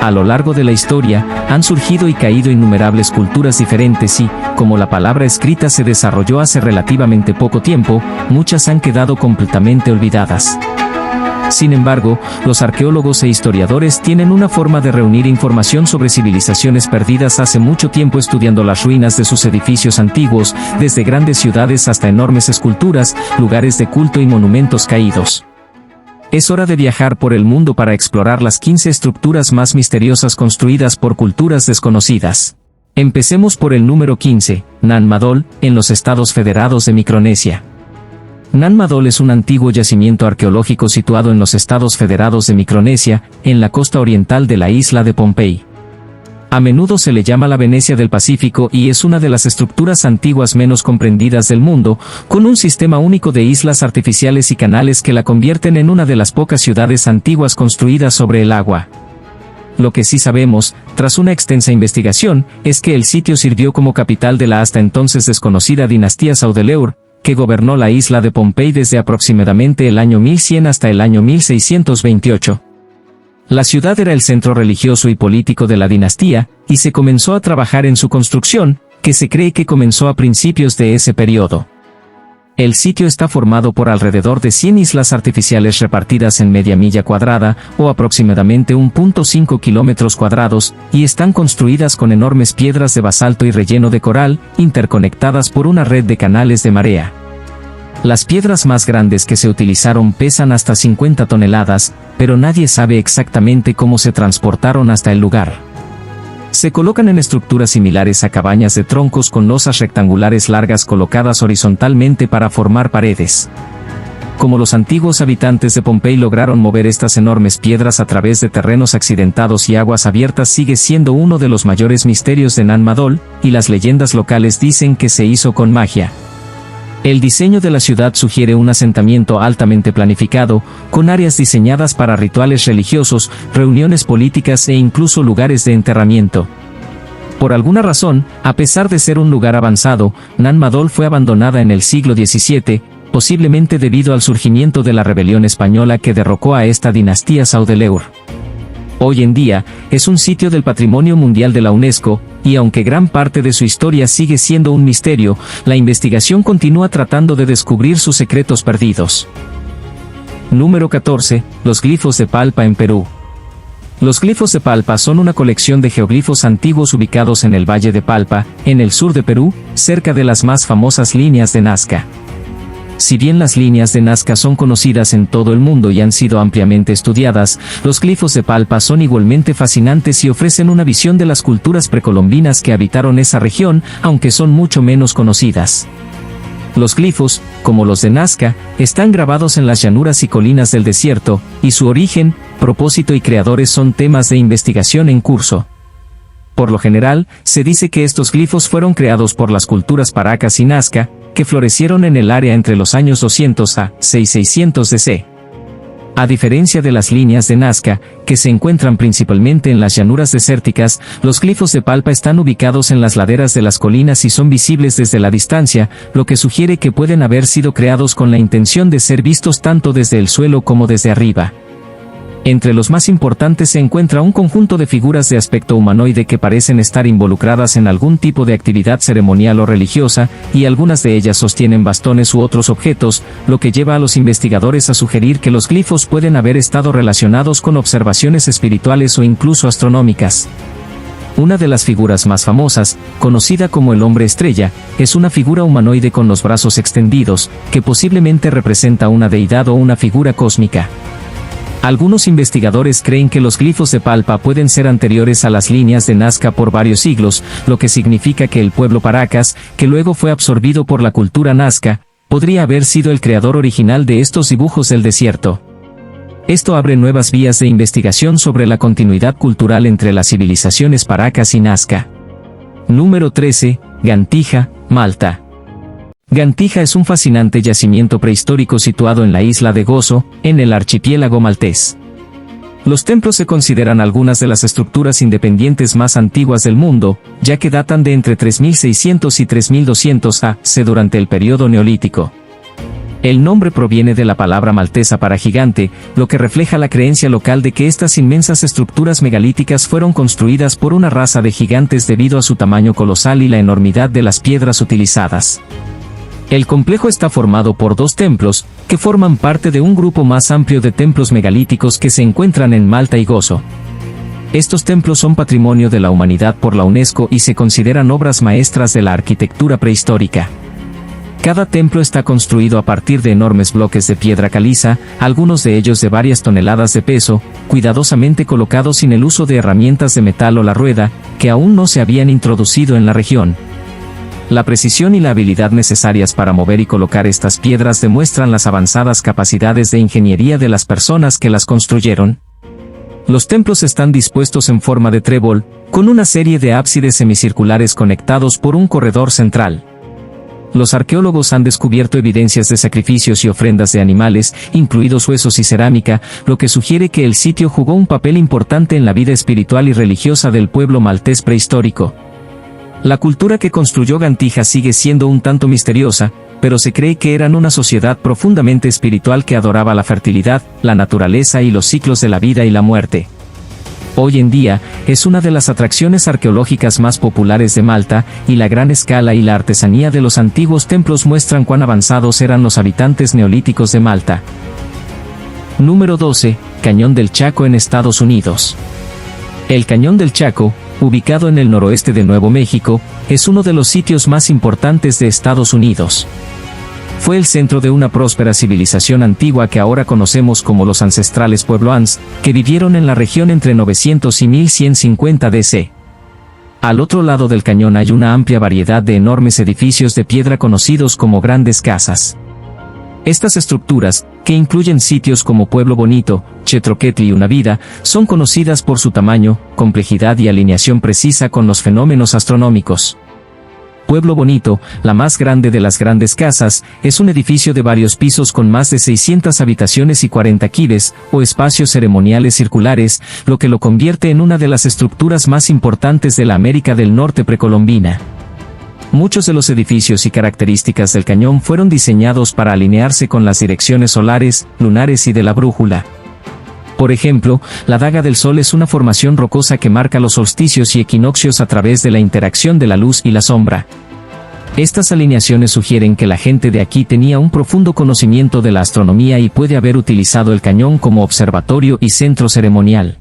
A lo largo de la historia, han surgido y caído innumerables culturas diferentes y, como la palabra escrita se desarrolló hace relativamente poco tiempo, muchas han quedado completamente olvidadas. Sin embargo, los arqueólogos e historiadores tienen una forma de reunir información sobre civilizaciones perdidas hace mucho tiempo estudiando las ruinas de sus edificios antiguos, desde grandes ciudades hasta enormes esculturas, lugares de culto y monumentos caídos. Es hora de viajar por el mundo para explorar las 15 estructuras más misteriosas construidas por culturas desconocidas. Empecemos por el número 15, Nan Madol, en los Estados Federados de Micronesia. Nan Madol es un antiguo yacimiento arqueológico situado en los Estados Federados de Micronesia, en la costa oriental de la isla de Pohnpei. A menudo se le llama la Venecia del Pacífico y es una de las estructuras antiguas menos comprendidas del mundo, con un sistema único de islas artificiales y canales que la convierten en una de las pocas ciudades antiguas construidas sobre el agua. Lo que sí sabemos, tras una extensa investigación, es que el sitio sirvió como capital de la hasta entonces desconocida dinastía Saudeleur, que gobernó la isla de Pohnpei desde aproximadamente el año 1100 hasta el año 1628. La ciudad era el centro religioso y político de la dinastía, y se comenzó a trabajar en su construcción, que se cree que comenzó a principios de ese periodo. El sitio está formado por alrededor de 100 islas artificiales repartidas en media milla cuadrada, o aproximadamente 1.5 kilómetros cuadrados, y están construidas con enormes piedras de basalto y relleno de coral, interconectadas por una red de canales de marea. Las piedras más grandes que se utilizaron pesan hasta 50 toneladas, pero nadie sabe exactamente cómo se transportaron hasta el lugar. Se colocan en estructuras similares a cabañas de troncos con losas rectangulares largas colocadas horizontalmente para formar paredes. Como los antiguos habitantes de Pohnpei lograron mover estas enormes piedras a través de terrenos accidentados y aguas abiertas sigue siendo uno de los mayores misterios de Nan Madol, y las leyendas locales dicen que se hizo con magia. El diseño de la ciudad sugiere un asentamiento altamente planificado, con áreas diseñadas para rituales religiosos, reuniones políticas e incluso lugares de enterramiento. Por alguna razón, a pesar de ser un lugar avanzado, Nan Madol fue abandonada en el siglo XVII, posiblemente debido al surgimiento de la rebelión española que derrocó a esta dinastía Saudeleur. Hoy en día, es un sitio del Patrimonio Mundial de la UNESCO, y aunque gran parte de su historia sigue siendo un misterio, la investigación continúa tratando de descubrir sus secretos perdidos. Número 14. Los glifos de Palpa en Perú. Los glifos de Palpa son una colección de geoglifos antiguos ubicados en el Valle de Palpa, en el sur de Perú, cerca de las más famosas líneas de Nazca. Si bien las líneas de Nazca son conocidas en todo el mundo y han sido ampliamente estudiadas, los glifos de Palpa son igualmente fascinantes y ofrecen una visión de las culturas precolombinas que habitaron esa región, aunque son mucho menos conocidas. Los glifos, como los de Nazca, están grabados en las llanuras y colinas del desierto, y su origen, propósito y creadores son temas de investigación en curso. Por lo general, se dice que estos glifos fueron creados por las culturas Paracas y Nazca, que florecieron en el área entre los años 200 a 6600 DC. A diferencia de las líneas de Nazca, que se encuentran principalmente en las llanuras desérticas, los glifos de Palpa están ubicados en las laderas de las colinas y son visibles desde la distancia, lo que sugiere que pueden haber sido creados con la intención de ser vistos tanto desde el suelo como desde arriba. Entre los más importantes se encuentra un conjunto de figuras de aspecto humanoide que parecen estar involucradas en algún tipo de actividad ceremonial o religiosa, y algunas de ellas sostienen bastones u otros objetos, lo que lleva a los investigadores a sugerir que los glifos pueden haber estado relacionados con observaciones espirituales o incluso astronómicas. Una de las figuras más famosas, conocida como el hombre estrella, es una figura humanoide con los brazos extendidos, que posiblemente representa una deidad o una figura cósmica. Algunos investigadores creen que los glifos de Palpa pueden ser anteriores a las líneas de Nazca por varios siglos, lo que significa que el pueblo Paracas, que luego fue absorbido por la cultura Nazca, podría haber sido el creador original de estos dibujos del desierto. Esto abre nuevas vías de investigación sobre la continuidad cultural entre las civilizaciones Paracas y Nazca. Número 13. Gantija, Malta. Gantija es un fascinante yacimiento prehistórico situado en la isla de Gozo, en el archipiélago maltés. Los templos se consideran algunas de las estructuras independientes más antiguas del mundo, ya que datan de entre 3600 y 3200 AC durante el periodo neolítico. El nombre proviene de la palabra maltesa para gigante, lo que refleja la creencia local de que estas inmensas estructuras megalíticas fueron construidas por una raza de gigantes debido a su tamaño colosal y la enormidad de las piedras utilizadas. El complejo está formado por 2 templos, que forman parte de un grupo más amplio de templos megalíticos que se encuentran en Malta y Gozo. Estos templos son patrimonio de la humanidad por la UNESCO y se consideran obras maestras de la arquitectura prehistórica. Cada templo está construido a partir de enormes bloques de piedra caliza, algunos de ellos de varias toneladas de peso, cuidadosamente colocados sin el uso de herramientas de metal o la rueda, que aún no se habían introducido en la región. La precisión y la habilidad necesarias para mover y colocar estas piedras demuestran las avanzadas capacidades de ingeniería de las personas que las construyeron. Los templos están dispuestos en forma de trébol, con una serie de ábsides semicirculares conectados por un corredor central. Los arqueólogos han descubierto evidencias de sacrificios y ofrendas de animales, incluidos huesos y cerámica, lo que sugiere que el sitio jugó un papel importante en la vida espiritual y religiosa del pueblo maltés prehistórico. La cultura que construyó Gantija sigue siendo un tanto misteriosa, pero se cree que eran una sociedad profundamente espiritual que adoraba la fertilidad, la naturaleza y los ciclos de la vida y la muerte. Hoy en día, es una de las atracciones arqueológicas más populares de Malta, y la gran escala y la artesanía de los antiguos templos muestran cuán avanzados eran los habitantes neolíticos de Malta. Número 12. Cañón del Chaco en Estados Unidos. El Cañón del Chaco, ubicado en el noroeste de Nuevo México, es uno de los sitios más importantes de Estados Unidos. Fue el centro de una próspera civilización antigua que ahora conocemos como los ancestrales puebloans, que vivieron en la región entre 900 y 1150 DC. Al otro lado del cañón hay una amplia variedad de enormes edificios de piedra conocidos como grandes casas. Estas estructuras, que incluyen sitios como Pueblo Bonito, Chetroquetl y Una Vida, son conocidas por su tamaño, complejidad y alineación precisa con los fenómenos astronómicos. Pueblo Bonito, la más grande de las grandes casas, es un edificio de varios pisos con más de 600 habitaciones y 40 quibes, o espacios ceremoniales circulares, lo que lo convierte en una de las estructuras más importantes de la América del Norte precolombina. Muchos de los edificios y características del cañón fueron diseñados para alinearse con las direcciones solares, lunares y de la brújula. Por ejemplo, la daga del sol es una formación rocosa que marca los solsticios y equinoccios a través de la interacción de la luz y la sombra. Estas alineaciones sugieren que la gente de aquí tenía un profundo conocimiento de la astronomía y puede haber utilizado el cañón como observatorio y centro ceremonial.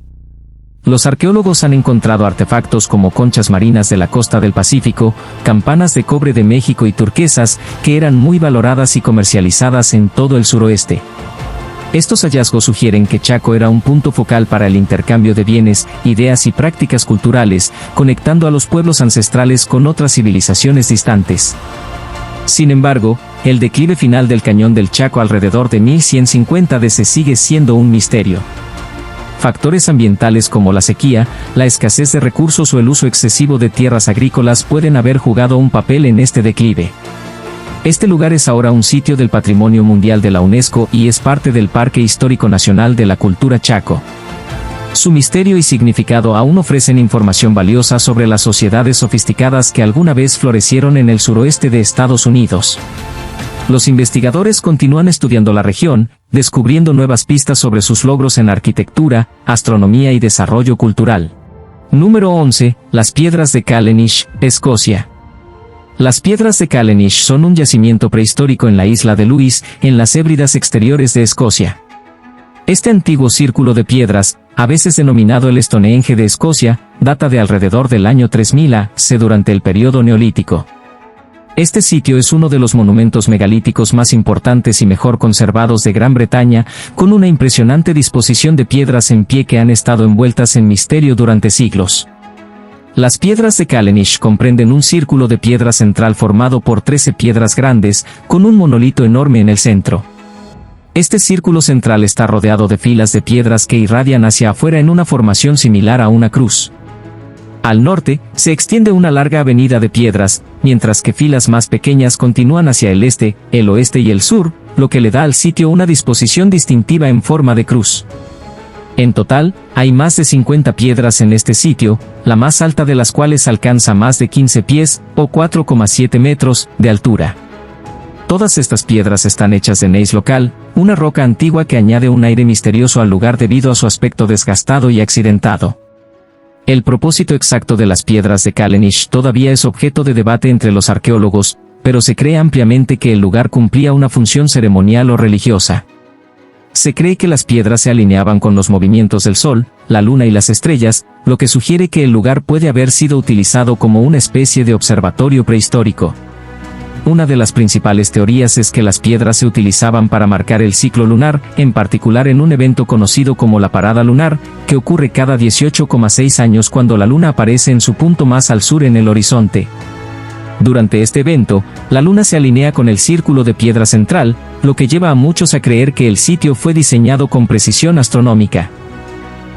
Los arqueólogos han encontrado artefactos como conchas marinas de la costa del Pacífico, campanas de cobre de México y turquesas, que eran muy valoradas y comercializadas en todo el suroeste. Estos hallazgos sugieren que Chaco era un punto focal para el intercambio de bienes, ideas y prácticas culturales, conectando a los pueblos ancestrales con otras civilizaciones distantes. Sin embargo, el declive final del cañón del Chaco alrededor de 1150 DC sigue siendo un misterio. Factores ambientales como la sequía, la escasez de recursos o el uso excesivo de tierras agrícolas pueden haber jugado un papel en este declive. Este lugar es ahora un sitio del Patrimonio Mundial de la UNESCO y es parte del Parque Histórico Nacional de la Cultura Chaco. Su misterio y significado aún ofrecen información valiosa sobre las sociedades sofisticadas que alguna vez florecieron en el suroeste de Estados Unidos. Los investigadores continúan estudiando la región, descubriendo nuevas pistas sobre sus logros en arquitectura, astronomía y desarrollo cultural. Número 11. Las Piedras de Callanish, Escocia. Las Piedras de Callanish son un yacimiento prehistórico en la isla de Lewis, en las Hébridas exteriores de Escocia. Este antiguo círculo de piedras, a veces denominado el Stonehenge de Escocia, data de alrededor del año 3000 AC durante el periodo neolítico. Este sitio es uno de los monumentos megalíticos más importantes y mejor conservados de Gran Bretaña, con una impresionante disposición de piedras en pie que han estado envueltas en misterio durante siglos. Las Piedras de Callanish comprenden un círculo de piedra central formado por 13 piedras grandes, con un monolito enorme en el centro. Este círculo central está rodeado de filas de piedras que irradian hacia afuera en una formación similar a una cruz. Al norte, se extiende una larga avenida de piedras, mientras que filas más pequeñas continúan hacia el este, el oeste y el sur, lo que le da al sitio una disposición distintiva en forma de cruz. En total, hay más de 50 piedras en este sitio, la más alta de las cuales alcanza más de 15 pies, o 4,7 metros, de altura. Todas estas piedras están hechas de gneiss local, una roca antigua que añade un aire misterioso al lugar debido a su aspecto desgastado y accidentado. El propósito exacto de las piedras de Callanish todavía es objeto de debate entre los arqueólogos, pero se cree ampliamente que el lugar cumplía una función ceremonial o religiosa. Se cree que las piedras se alineaban con los movimientos del Sol, la Luna y las estrellas, lo que sugiere que el lugar puede haber sido utilizado como una especie de observatorio prehistórico. Una de las principales teorías es que las piedras se utilizaban para marcar el ciclo lunar, en particular en un evento conocido como la parada lunar, que ocurre cada 18,6 años cuando la Luna aparece en su punto más al sur en el horizonte. Durante este evento, la Luna se alinea con el círculo de piedra central, lo que lleva a muchos a creer que el sitio fue diseñado con precisión astronómica.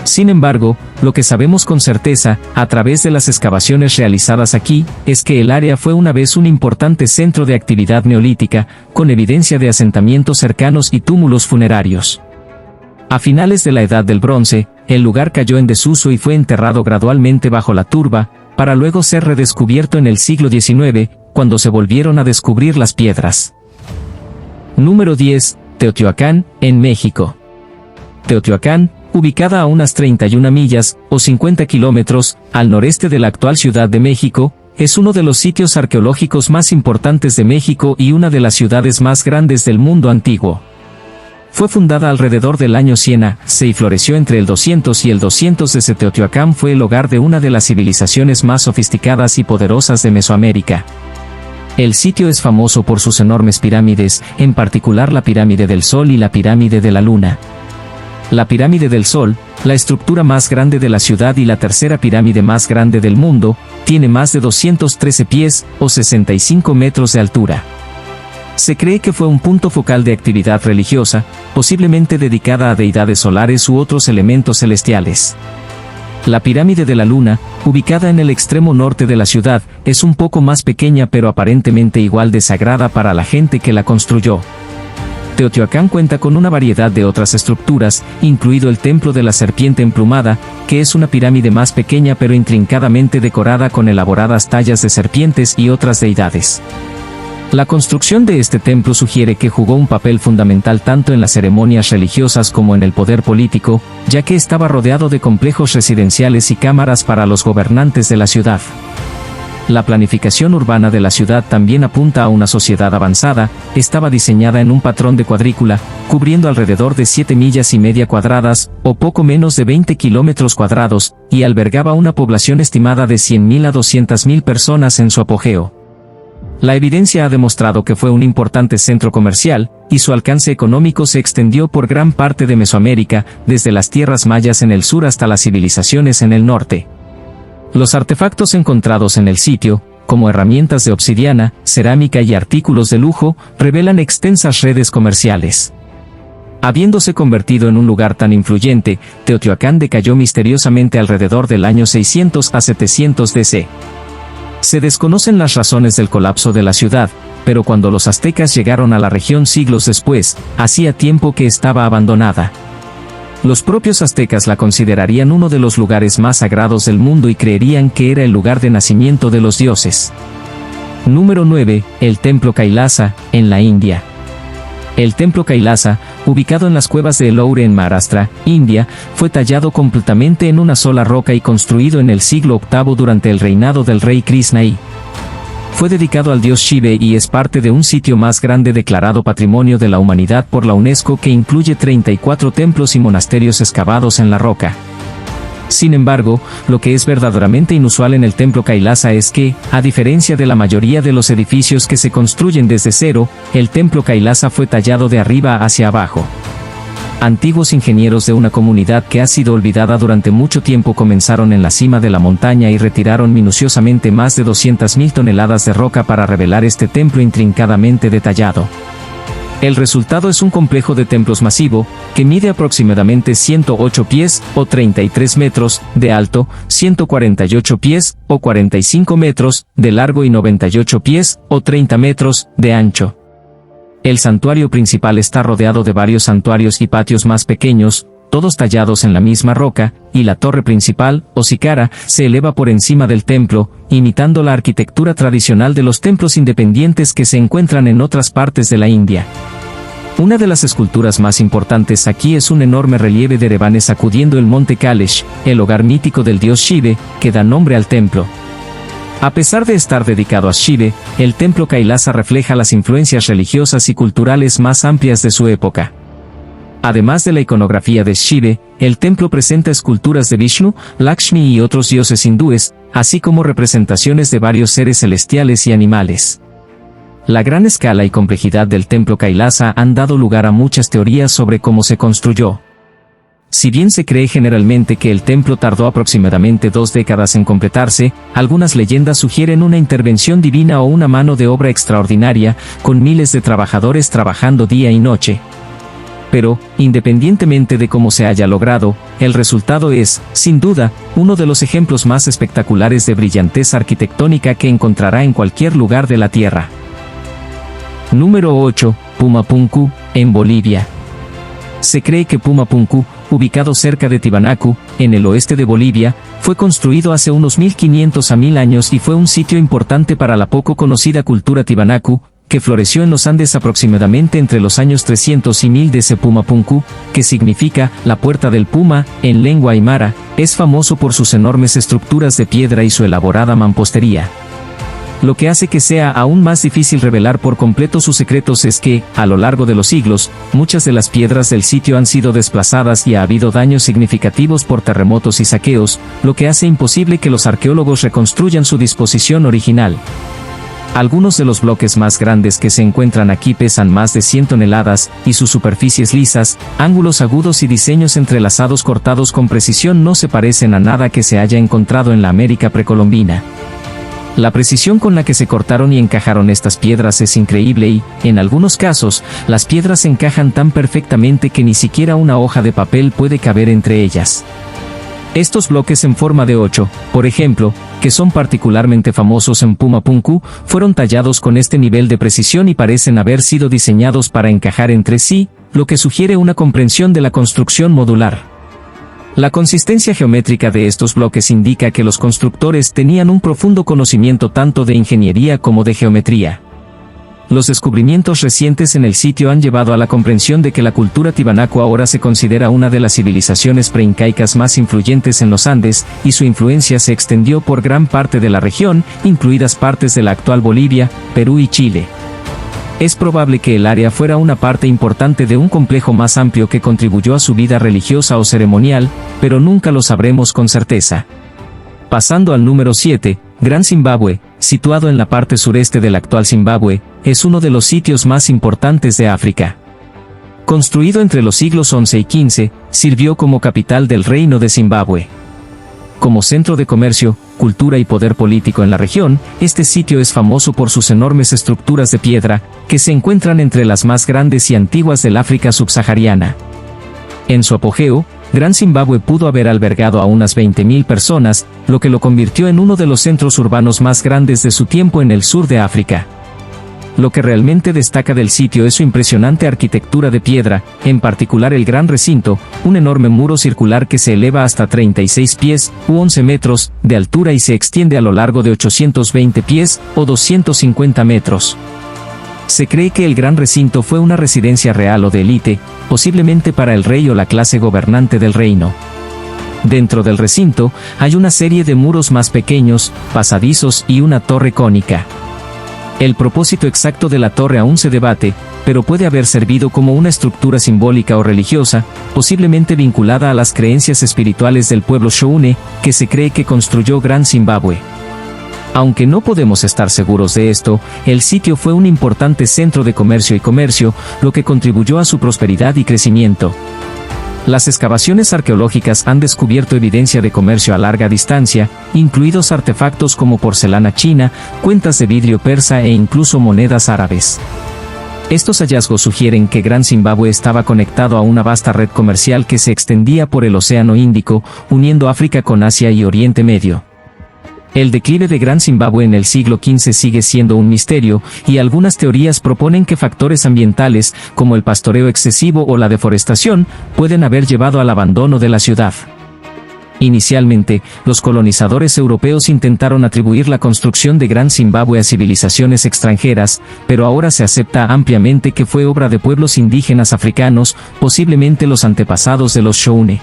Sin embargo, lo que sabemos con certeza, a través de las excavaciones realizadas aquí, es que el área fue una vez un importante centro de actividad neolítica, con evidencia de asentamientos cercanos y túmulos funerarios. A finales de la Edad del Bronce, el lugar cayó en desuso y fue enterrado gradualmente bajo la turba, para luego ser redescubierto en el siglo XIX, cuando se volvieron a descubrir las piedras. Número 10. Teotihuacán, en México. Teotihuacán, ubicada a unas 31 millas, o 50 kilómetros, al noreste de la actual Ciudad de México, es uno de los sitios arqueológicos más importantes de México y una de las ciudades más grandes del mundo antiguo. Fue fundada alrededor del año 100 a.C. y floreció entre el 200 y el 200 d.C. Teotihuacán fue el hogar de una de las civilizaciones más sofisticadas y poderosas de Mesoamérica. El sitio es famoso por sus enormes pirámides, en particular la Pirámide del Sol y la Pirámide de la Luna. La Pirámide del Sol, la estructura más grande de la ciudad y la tercera pirámide más grande del mundo, tiene más de 213 pies, o 65 metros de altura. Se cree que fue un punto focal de actividad religiosa, posiblemente dedicada a deidades solares u otros elementos celestiales. La Pirámide de la Luna, ubicada en el extremo norte de la ciudad, es un poco más pequeña pero aparentemente igual de sagrada para la gente que la construyó. Teotihuacán cuenta con una variedad de otras estructuras, incluido el Templo de la Serpiente Emplumada, que es una pirámide más pequeña pero intrincadamente decorada con elaboradas tallas de serpientes y otras deidades. La construcción de este templo sugiere que jugó un papel fundamental tanto en las ceremonias religiosas como en el poder político, ya que estaba rodeado de complejos residenciales y cámaras para los gobernantes de la ciudad. La planificación urbana de la ciudad también apunta a una sociedad avanzada, estaba diseñada en un patrón de cuadrícula, cubriendo alrededor de 7 millas y media cuadradas, o poco menos de 20 kilómetros cuadrados, y albergaba una población estimada de 100.000 a 200.000 personas en su apogeo. La evidencia ha demostrado que fue un importante centro comercial, y su alcance económico se extendió por gran parte de Mesoamérica, desde las tierras mayas en el sur hasta las civilizaciones en el norte. Los artefactos encontrados en el sitio, como herramientas de obsidiana, cerámica y artículos de lujo, revelan extensas redes comerciales. Habiéndose convertido en un lugar tan influyente, Teotihuacán decayó misteriosamente alrededor del año 600 a 700 d.C. Se desconocen las razones del colapso de la ciudad, pero cuando los aztecas llegaron a la región siglos después, hacía tiempo que estaba abandonada. Los propios aztecas la considerarían uno de los lugares más sagrados del mundo y creerían que era el lugar de nacimiento de los dioses. Número 9. El Templo Kailasa, en la India. El Templo Kailasa, ubicado en las cuevas de Ellora en Maharashtra, India, fue tallado completamente en una sola roca y construido en el siglo VIII durante el reinado del rey Krishna I. Fue dedicado al dios Shiva y es parte de un sitio más grande declarado Patrimonio de la Humanidad por la UNESCO que incluye 34 templos y monasterios excavados en la roca. Sin embargo, lo que es verdaderamente inusual en el Templo Kailasa es que, a diferencia de la mayoría de los edificios que se construyen desde cero, el Templo Kailasa fue tallado de arriba hacia abajo. Antiguos ingenieros de una comunidad que ha sido olvidada durante mucho tiempo comenzaron en la cima de la montaña y retiraron minuciosamente más de 200.000 toneladas de roca para revelar este templo intrincadamente detallado. El resultado es un complejo de templos masivo, que mide aproximadamente 108 pies, o 33 metros, de alto, 148 pies, o 45 metros, de largo y 98 pies, o 30 metros, de ancho. El santuario principal está rodeado de varios santuarios y patios más pequeños, todos tallados en la misma roca, y la torre principal, o sicara, se eleva por encima del templo, imitando la arquitectura tradicional de los templos independientes que se encuentran en otras partes de la India. Una de las esculturas más importantes aquí es un enorme relieve de Erevanes sacudiendo el monte Kailash, el hogar mítico del dios Shiva, que da nombre al templo. A pesar de estar dedicado a Shiva, el templo Kailasa refleja las influencias religiosas y culturales más amplias de su época. Además de la iconografía de Shiva, el templo presenta esculturas de Vishnu, Lakshmi y otros dioses hindúes, así como representaciones de varios seres celestiales y animales. La gran escala y complejidad del templo Kailasa han dado lugar a muchas teorías sobre cómo se construyó. Si bien se cree generalmente que el templo tardó aproximadamente 2 décadas en completarse, algunas leyendas sugieren una intervención divina o una mano de obra extraordinaria, con miles de trabajadores trabajando día y noche. Pero, independientemente de cómo se haya logrado, el resultado es, sin duda, uno de los ejemplos más espectaculares de brillantez arquitectónica que encontrará en cualquier lugar de la Tierra. Número 8. Pumapunku, en Bolivia. Se cree que Pumapunku, ubicado cerca de Tiwanaku, en el oeste de Bolivia, fue construido hace unos 1500 a 1000 años y fue un sitio importante para la poco conocida cultura Tiwanaku, que floreció en los Andes aproximadamente entre los años 300 y 1000 DC. Pumapunku, que significa la puerta del puma, en lengua aymara, es famoso por sus enormes estructuras de piedra y su elaborada mampostería. Lo que hace que sea aún más difícil revelar por completo sus secretos es que, a lo largo de los siglos, muchas de las piedras del sitio han sido desplazadas y ha habido daños significativos por terremotos y saqueos, lo que hace imposible que los arqueólogos reconstruyan su disposición original. Algunos de los bloques más grandes que se encuentran aquí pesan más de 100 toneladas, y sus superficies lisas, ángulos agudos y diseños entrelazados cortados con precisión no se parecen a nada que se haya encontrado en la América precolombina. La precisión con la que se cortaron y encajaron estas piedras es increíble y, en algunos casos, las piedras encajan tan perfectamente que ni siquiera una hoja de papel puede caber entre ellas. Estos bloques en forma de 8, por ejemplo, que son particularmente famosos en Pumapunku, fueron tallados con este nivel de precisión y parecen haber sido diseñados para encajar entre sí, lo que sugiere una comprensión de la construcción modular. La consistencia geométrica de estos bloques indica que los constructores tenían un profundo conocimiento tanto de ingeniería como de geometría. Los descubrimientos recientes en el sitio han llevado a la comprensión de que la cultura Tiwanaku ahora se considera una de las civilizaciones preincaicas más influyentes en los Andes, y su influencia se extendió por gran parte de la región, incluidas partes de la actual Bolivia, Perú y Chile. Es probable que el área fuera una parte importante de un complejo más amplio que contribuyó a su vida religiosa o ceremonial, pero nunca lo sabremos con certeza. Pasando al número 7, Gran Zimbabue, situado en la parte sureste del actual Zimbabue, es uno de los sitios más importantes de África. Construido entre los siglos XI y XV, sirvió como capital del Reino de Zimbabue. Como centro de comercio, cultura y poder político en la región, este sitio es famoso por sus enormes estructuras de piedra, que se encuentran entre las más grandes y antiguas del África subsahariana. En su apogeo, Gran Zimbabue pudo haber albergado a unas 20.000 personas, lo que lo convirtió en uno de los centros urbanos más grandes de su tiempo en el sur de África. Lo que realmente destaca del sitio es su impresionante arquitectura de piedra, en particular el gran recinto, un enorme muro circular que se eleva hasta 36 pies, u 11 metros, de altura y se extiende a lo largo de 820 pies, o 250 metros. Se cree que el gran recinto fue una residencia real o de élite, posiblemente para el rey o la clase gobernante del reino. Dentro del recinto, hay una serie de muros más pequeños, pasadizos y una torre cónica. El propósito exacto de la torre aún se debate, pero puede haber servido como una estructura simbólica o religiosa, posiblemente vinculada a las creencias espirituales del pueblo Shoune, que se cree que construyó Gran Zimbabue. Aunque no podemos estar seguros de esto, el sitio fue un importante centro de comercio, lo que contribuyó a su prosperidad y crecimiento. Las excavaciones arqueológicas han descubierto evidencia de comercio a larga distancia, incluidos artefactos como porcelana china, cuentas de vidrio persa e incluso monedas árabes. Estos hallazgos sugieren que Gran Zimbabue estaba conectado a una vasta red comercial que se extendía por el Océano Índico, uniendo África con Asia y Oriente Medio. El declive de Gran Zimbabue en el siglo XV sigue siendo un misterio, y algunas teorías proponen que factores ambientales, como el pastoreo excesivo o la deforestación, pueden haber llevado al abandono de la ciudad. Inicialmente, los colonizadores europeos intentaron atribuir la construcción de Gran Zimbabue a civilizaciones extranjeras, pero ahora se acepta ampliamente que fue obra de pueblos indígenas africanos, posiblemente los antepasados de los Shona.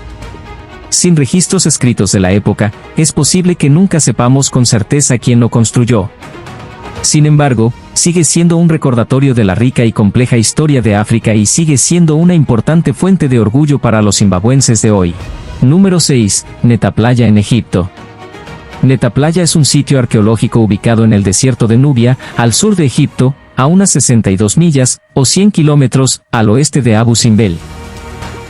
Sin registros escritos de la época, es posible que nunca sepamos con certeza quién lo construyó. Sin embargo, sigue siendo un recordatorio de la rica y compleja historia de África y sigue siendo una importante fuente de orgullo para los zimbabuenses de hoy. Número 6. Neta Playa en Egipto. Neta Playa es un sitio arqueológico ubicado en el desierto de Nubia, al sur de Egipto, a unas 62 millas, o 100 kilómetros, al oeste de Abu Simbel.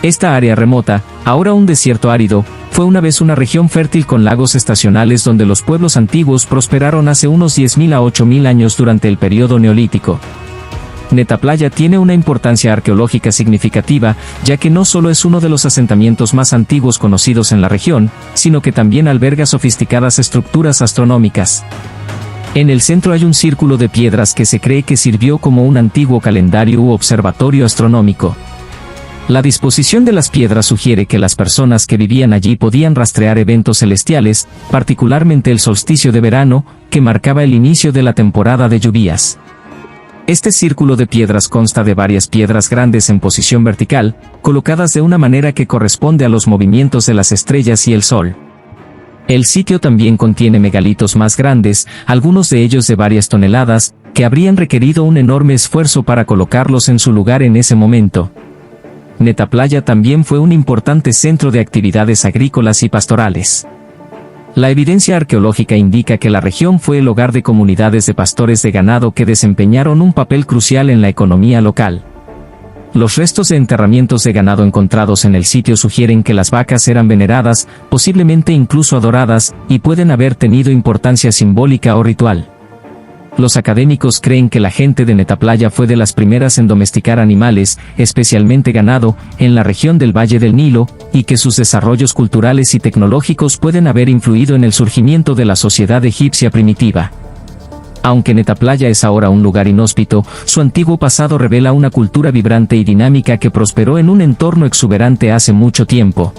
Esta área remota, ahora un desierto árido, fue una vez una región fértil con lagos estacionales donde los pueblos antiguos prosperaron hace unos 10.000 a 8.000 años durante el periodo neolítico. Neta Playa tiene una importancia arqueológica significativa, ya que no solo es uno de los asentamientos más antiguos conocidos en la región, sino que también alberga sofisticadas estructuras astronómicas. En el centro hay un círculo de piedras que se cree que sirvió como un antiguo calendario u observatorio astronómico. La disposición de las piedras sugiere que las personas que vivían allí podían rastrear eventos celestiales, particularmente el solsticio de verano, que marcaba el inicio de la temporada de lluvias. Este círculo de piedras consta de varias piedras grandes en posición vertical, colocadas de una manera que corresponde a los movimientos de las estrellas y el sol. El sitio también contiene megalitos más grandes, algunos de ellos de varias toneladas, que habrían requerido un enorme esfuerzo para colocarlos en su lugar en ese momento. Neta Playa también fue un importante centro de actividades agrícolas y pastorales. La evidencia arqueológica indica que la región fue el hogar de comunidades de pastores de ganado que desempeñaron un papel crucial en la economía local. Los restos de enterramientos de ganado encontrados en el sitio sugieren que las vacas eran veneradas, posiblemente incluso adoradas, y pueden haber tenido importancia simbólica o ritual. Los académicos creen que la gente de Neta Playa fue de las primeras en domesticar animales, especialmente ganado, en la región del Valle del Nilo, y que sus desarrollos culturales y tecnológicos pueden haber influido en el surgimiento de la sociedad egipcia primitiva. Aunque Neta Playa es ahora un lugar inhóspito, su antiguo pasado revela una cultura vibrante y dinámica que prosperó en un entorno exuberante hace mucho tiempo.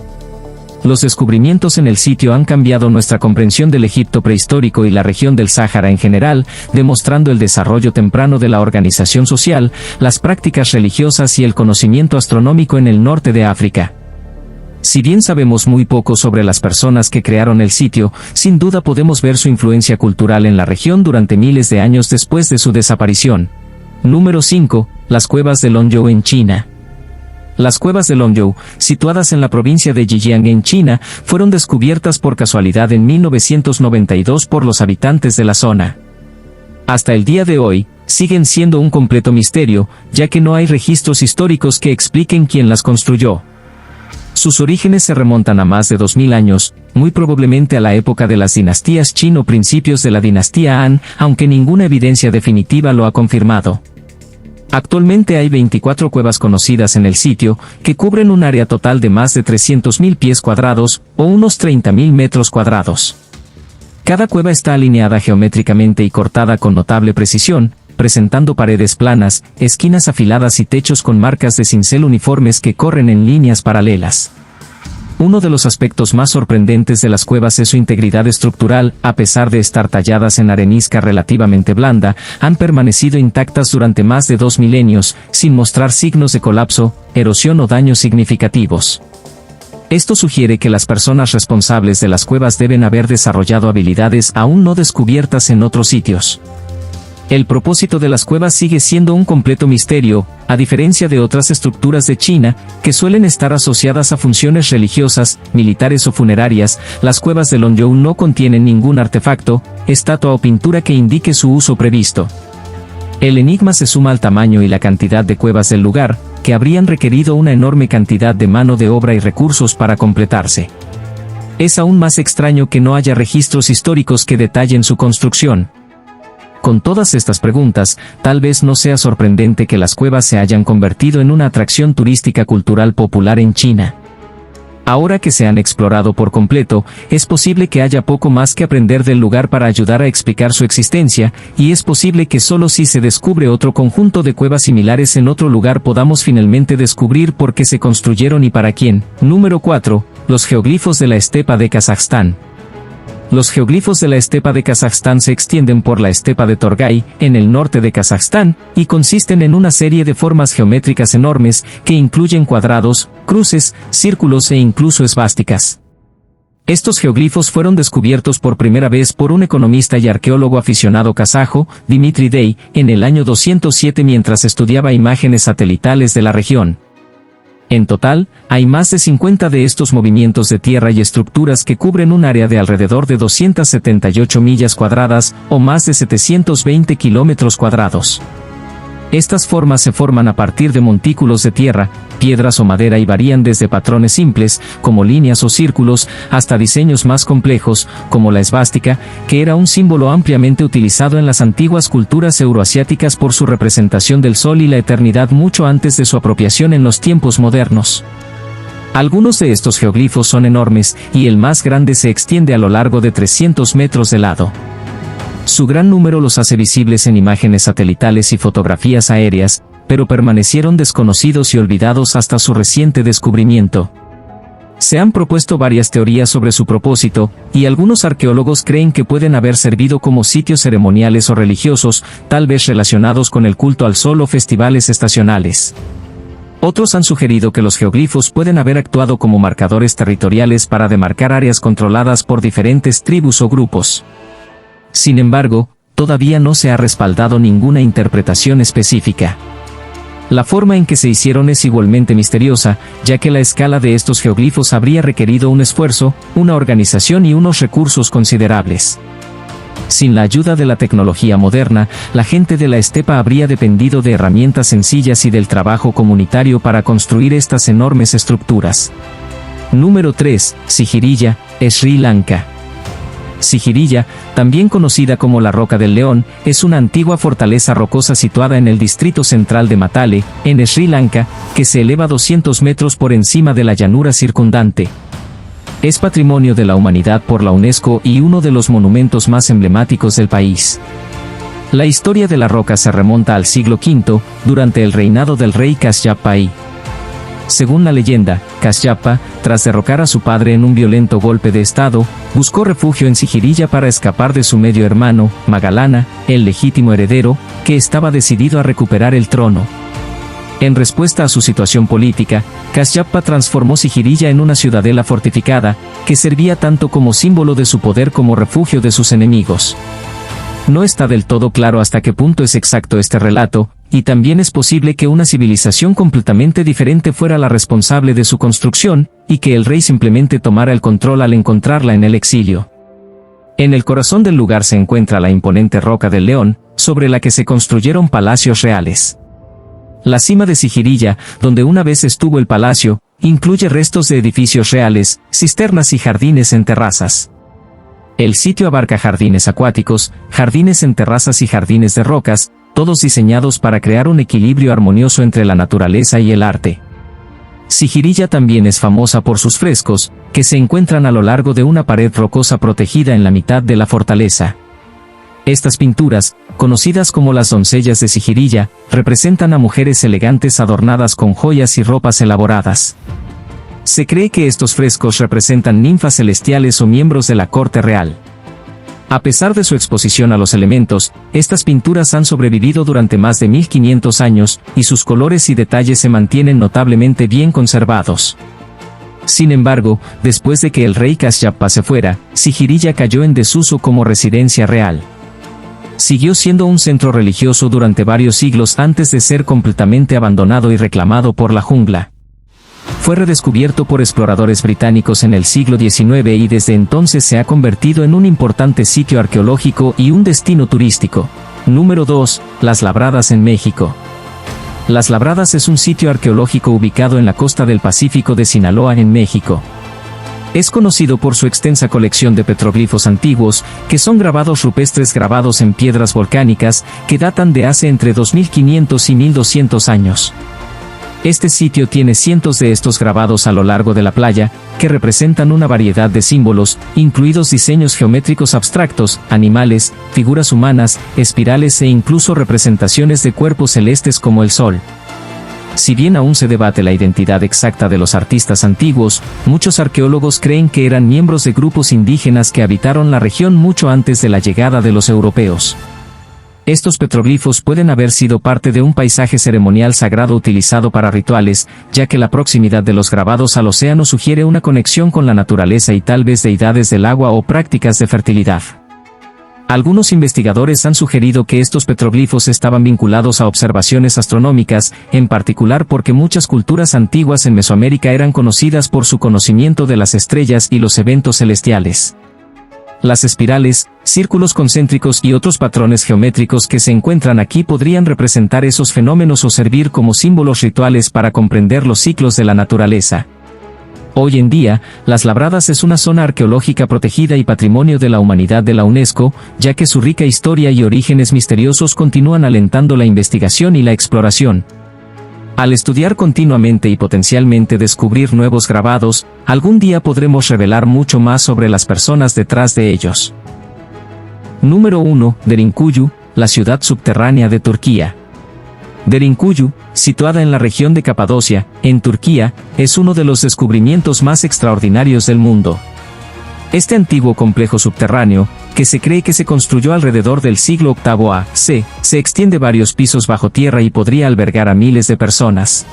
Los descubrimientos en el sitio han cambiado nuestra comprensión del Egipto prehistórico y la región del Sáhara en general, demostrando el desarrollo temprano de la organización social, las prácticas religiosas y el conocimiento astronómico en el norte de África. Si bien sabemos muy poco sobre las personas que crearon el sitio, sin duda podemos ver su influencia cultural en la región durante miles de años después de su desaparición. Número 5. Las cuevas de Longzhou en China. Las cuevas de Longzhou, situadas en la provincia de Zhejiang en China, fueron descubiertas por casualidad en 1992 por los habitantes de la zona. Hasta el día de hoy, siguen siendo un completo misterio, ya que no hay registros históricos que expliquen quién las construyó. Sus orígenes se remontan a más de 2000 años, muy probablemente a la época de las dinastías Qin o principios de la dinastía Han, aunque ninguna evidencia definitiva lo ha confirmado. Actualmente hay 24 cuevas conocidas en el sitio, que cubren un área total de más de 300.000 pies cuadrados, o unos 30.000 metros cuadrados. Cada cueva está alineada geométricamente y cortada con notable precisión, presentando paredes planas, esquinas afiladas y techos con marcas de cincel uniformes que corren en líneas paralelas. Uno de los aspectos más sorprendentes de las cuevas es su integridad estructural. A pesar de estar talladas en arenisca relativamente blanda, han permanecido intactas durante más de 2 milenios, sin mostrar signos de colapso, erosión o daños significativos. Esto sugiere que las personas responsables de las cuevas deben haber desarrollado habilidades aún no descubiertas en otros sitios. El propósito de las cuevas sigue siendo un completo misterio, a diferencia de otras estructuras de China, que suelen estar asociadas a funciones religiosas, militares o funerarias. Las cuevas de Longzhou no contienen ningún artefacto, estatua o pintura que indique su uso previsto. El enigma se suma al tamaño y la cantidad de cuevas del lugar, que habrían requerido una enorme cantidad de mano de obra y recursos para completarse. Es aún más extraño que no haya registros históricos que detallen su construcción. Con todas estas preguntas, tal vez no sea sorprendente que las cuevas se hayan convertido en una atracción turística cultural popular en China. Ahora que se han explorado por completo, es posible que haya poco más que aprender del lugar para ayudar a explicar su existencia, y es posible que solo si se descubre otro conjunto de cuevas similares en otro lugar podamos finalmente descubrir por qué se construyeron y para quién. Número 4. Los geoglifos de la estepa de Kazajstán. Los geoglifos de la estepa de Kazajstán se extienden por la estepa de Torgay, en el norte de Kazajstán, y consisten en una serie de formas geométricas enormes, que incluyen cuadrados, cruces, círculos e incluso esvásticas. Estos geoglifos fueron descubiertos por primera vez por un economista y arqueólogo aficionado kazajo, Dmitry Dey, en el año 207 mientras estudiaba imágenes satelitales de la región. En total, hay más de 50 de estos movimientos de tierra y estructuras que cubren un área de alrededor de 278 millas cuadradas, o más de 720 kilómetros cuadrados. Estas formas se forman a partir de montículos de tierra, piedras o madera y varían desde patrones simples, como líneas o círculos, hasta diseños más complejos, como la esvástica, que era un símbolo ampliamente utilizado en las antiguas culturas euroasiáticas por su representación del sol y la eternidad mucho antes de su apropiación en los tiempos modernos. Algunos de estos geoglifos son enormes, y el más grande se extiende a lo largo de 300 metros de lado. Su gran número los hace visibles en imágenes satelitales y fotografías aéreas, pero permanecieron desconocidos y olvidados hasta su reciente descubrimiento. Se han propuesto varias teorías sobre su propósito, y algunos arqueólogos creen que pueden haber servido como sitios ceremoniales o religiosos, tal vez relacionados con el culto al sol o festivales estacionales. Otros han sugerido que los geoglifos pueden haber actuado como marcadores territoriales para demarcar áreas controladas por diferentes tribus o grupos. Sin embargo, todavía no se ha respaldado ninguna interpretación específica. La forma en que se hicieron es igualmente misteriosa, ya que la escala de estos geoglifos habría requerido un esfuerzo, una organización y unos recursos considerables. Sin la ayuda de la tecnología moderna, la gente de la estepa habría dependido de herramientas sencillas y del trabajo comunitario para construir estas enormes estructuras. Número 3. Sigiriya, Sri Lanka. Sigiriya, también conocida como la Roca del León, es una antigua fortaleza rocosa situada en el distrito central de Matale, en Sri Lanka, que se eleva 200 metros por encima de la llanura circundante. Es Patrimonio de la Humanidad por la UNESCO y uno de los monumentos más emblemáticos del país. La historia de la roca se remonta al siglo V, durante el reinado del rey Kashyapa I. Según la leyenda, Kashyapa, tras derrocar a su padre en un violento golpe de estado, buscó refugio en Sigiriya para escapar de su medio hermano, Magalana, el legítimo heredero, que estaba decidido a recuperar el trono. En respuesta a su situación política, Kashyapa transformó Sigiriya en una ciudadela fortificada, que servía tanto como símbolo de su poder como refugio de sus enemigos. No está del todo claro hasta qué punto es exacto este relato, y también es posible que una civilización completamente diferente fuera la responsable de su construcción, y que el rey simplemente tomara el control al encontrarla en el exilio. En el corazón del lugar se encuentra la imponente Roca del León, sobre la que se construyeron palacios reales. La cima de Sigiriya, donde una vez estuvo el palacio, incluye restos de edificios reales, cisternas y jardines en terrazas. El sitio abarca jardines acuáticos, jardines en terrazas y jardines de rocas, todos diseñados para crear un equilibrio armonioso entre la naturaleza y el arte. Sigiriya también es famosa por sus frescos, que se encuentran a lo largo de una pared rocosa protegida en la mitad de la fortaleza. Estas pinturas, conocidas como las doncellas de Sigiriya, representan a mujeres elegantes adornadas con joyas y ropas elaboradas. Se cree que estos frescos representan ninfas celestiales o miembros de la corte real. A pesar de su exposición a los elementos, estas pinturas han sobrevivido durante más de 1500 años, y sus colores y detalles se mantienen notablemente bien conservados. Sin embargo, después de que el rey Kashyapa se fuera, Sigiriya cayó en desuso como residencia real. Siguió siendo un centro religioso durante varios siglos antes de ser completamente abandonado y reclamado por la jungla. Fue redescubierto por exploradores británicos en el siglo XIX y desde entonces se ha convertido en un importante sitio arqueológico y un destino turístico. Número 2. Las Labradas en México. Las Labradas es un sitio arqueológico ubicado en la costa del Pacífico de Sinaloa en México. Es conocido por su extensa colección de petroglifos antiguos, que son grabados rupestres grabados en piedras volcánicas, que datan de hace entre 2500 y 1200 años. Este sitio tiene cientos de estos grabados a lo largo de la playa, que representan una variedad de símbolos, incluidos diseños geométricos abstractos, animales, figuras humanas, espirales e incluso representaciones de cuerpos celestes como el Sol. Si bien aún se debate la identidad exacta de los artistas antiguos, muchos arqueólogos creen que eran miembros de grupos indígenas que habitaron la región mucho antes de la llegada de los europeos. Estos petroglifos pueden haber sido parte de un paisaje ceremonial sagrado utilizado para rituales, ya que la proximidad de los grabados al océano sugiere una conexión con la naturaleza y tal vez deidades del agua o prácticas de fertilidad. Algunos investigadores han sugerido que estos petroglifos estaban vinculados a observaciones astronómicas, en particular porque muchas culturas antiguas en Mesoamérica eran conocidas por su conocimiento de las estrellas y los eventos celestiales. Las espirales, círculos concéntricos y otros patrones geométricos que se encuentran aquí podrían representar esos fenómenos o servir como símbolos rituales para comprender los ciclos de la naturaleza. Hoy en día, Las Labradas es una zona arqueológica protegida y patrimonio de la humanidad de la UNESCO, ya que su rica historia y orígenes misteriosos continúan alentando la investigación y la exploración. Al estudiar continuamente y potencialmente descubrir nuevos grabados, algún día podremos revelar mucho más sobre las personas detrás de ellos. Número 1. Derinkuyu, la ciudad subterránea de Turquía. Derinkuyu, situada en la región de Capadocia, en Turquía, es uno de los descubrimientos más extraordinarios del mundo. Este antiguo complejo subterráneo, que se cree que se construyó alrededor del siglo VIII a.C., se extiende varios pisos bajo tierra y podría albergar a miles de personas.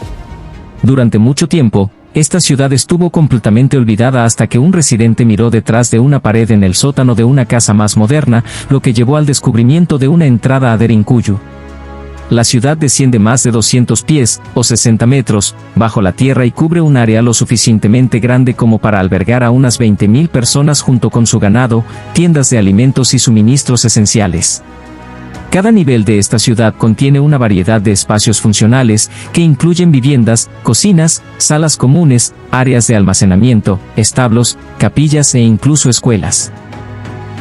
Durante mucho tiempo, esta ciudad estuvo completamente olvidada hasta que un residente miró detrás de una pared en el sótano de una casa más moderna, lo que llevó al descubrimiento de una entrada a Derinkuyu. La ciudad desciende más de 200 pies, o 60 metros, bajo la tierra y cubre un área lo suficientemente grande como para albergar a unas 20.000 personas junto con su ganado, tiendas de alimentos y suministros esenciales. Cada nivel de esta ciudad contiene una variedad de espacios funcionales, que incluyen viviendas, cocinas, salas comunes, áreas de almacenamiento, establos, capillas e incluso escuelas.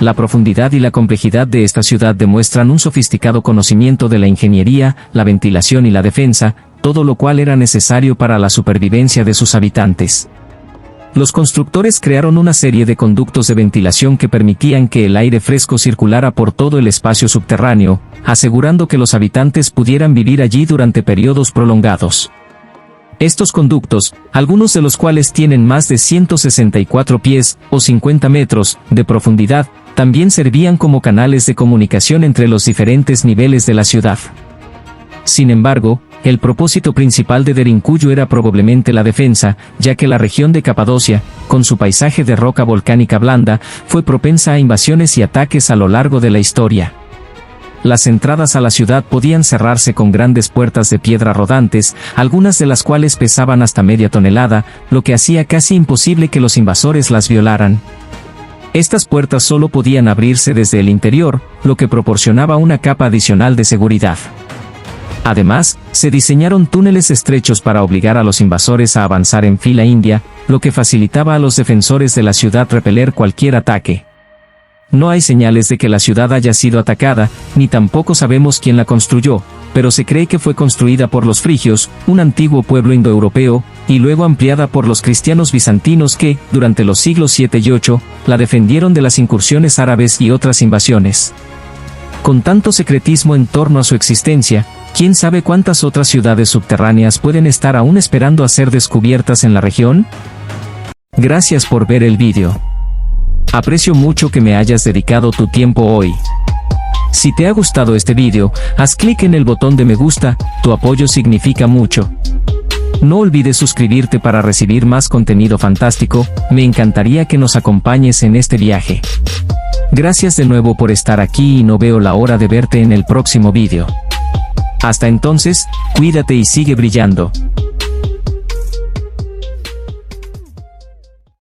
La profundidad y la complejidad de esta ciudad demuestran un sofisticado conocimiento de la ingeniería, la ventilación y la defensa, todo lo cual era necesario para la supervivencia de sus habitantes. Los constructores crearon una serie de conductos de ventilación que permitían que el aire fresco circulara por todo el espacio subterráneo, asegurando que los habitantes pudieran vivir allí durante periodos prolongados. Estos conductos, algunos de los cuales tienen más de 164 pies, o 50 metros, de profundidad, también servían como canales de comunicación entre los diferentes niveles de la ciudad. Sin embargo, el propósito principal de Derinkuyu era probablemente la defensa, ya que la región de Capadocia, con su paisaje de roca volcánica blanda, fue propensa a invasiones y ataques a lo largo de la historia. Las entradas a la ciudad podían cerrarse con grandes puertas de piedra rodantes, algunas de las cuales pesaban hasta media tonelada, lo que hacía casi imposible que los invasores las violaran. Estas puertas solo podían abrirse desde el interior, lo que proporcionaba una capa adicional de seguridad. Además, se diseñaron túneles estrechos para obligar a los invasores a avanzar en fila india, lo que facilitaba a los defensores de la ciudad repeler cualquier ataque. No hay señales de que la ciudad haya sido atacada, ni tampoco sabemos quién la construyó, pero se cree que fue construida por los frigios, un antiguo pueblo indoeuropeo, y luego ampliada por los cristianos bizantinos que, durante los siglos VII y VIII, la defendieron de las incursiones árabes y otras invasiones. Con tanto secretismo en torno a su existencia, ¿quién sabe cuántas otras ciudades subterráneas pueden estar aún esperando a ser descubiertas en la región? Gracias por ver el vídeo. Aprecio mucho que me hayas dedicado tu tiempo hoy. Si te ha gustado este vídeo, haz clic en el botón de me gusta, tu apoyo significa mucho. No olvides suscribirte para recibir más contenido fantástico, me encantaría que nos acompañes en este viaje. Gracias de nuevo por estar aquí y no veo la hora de verte en el próximo vídeo. Hasta entonces, cuídate y sigue brillando.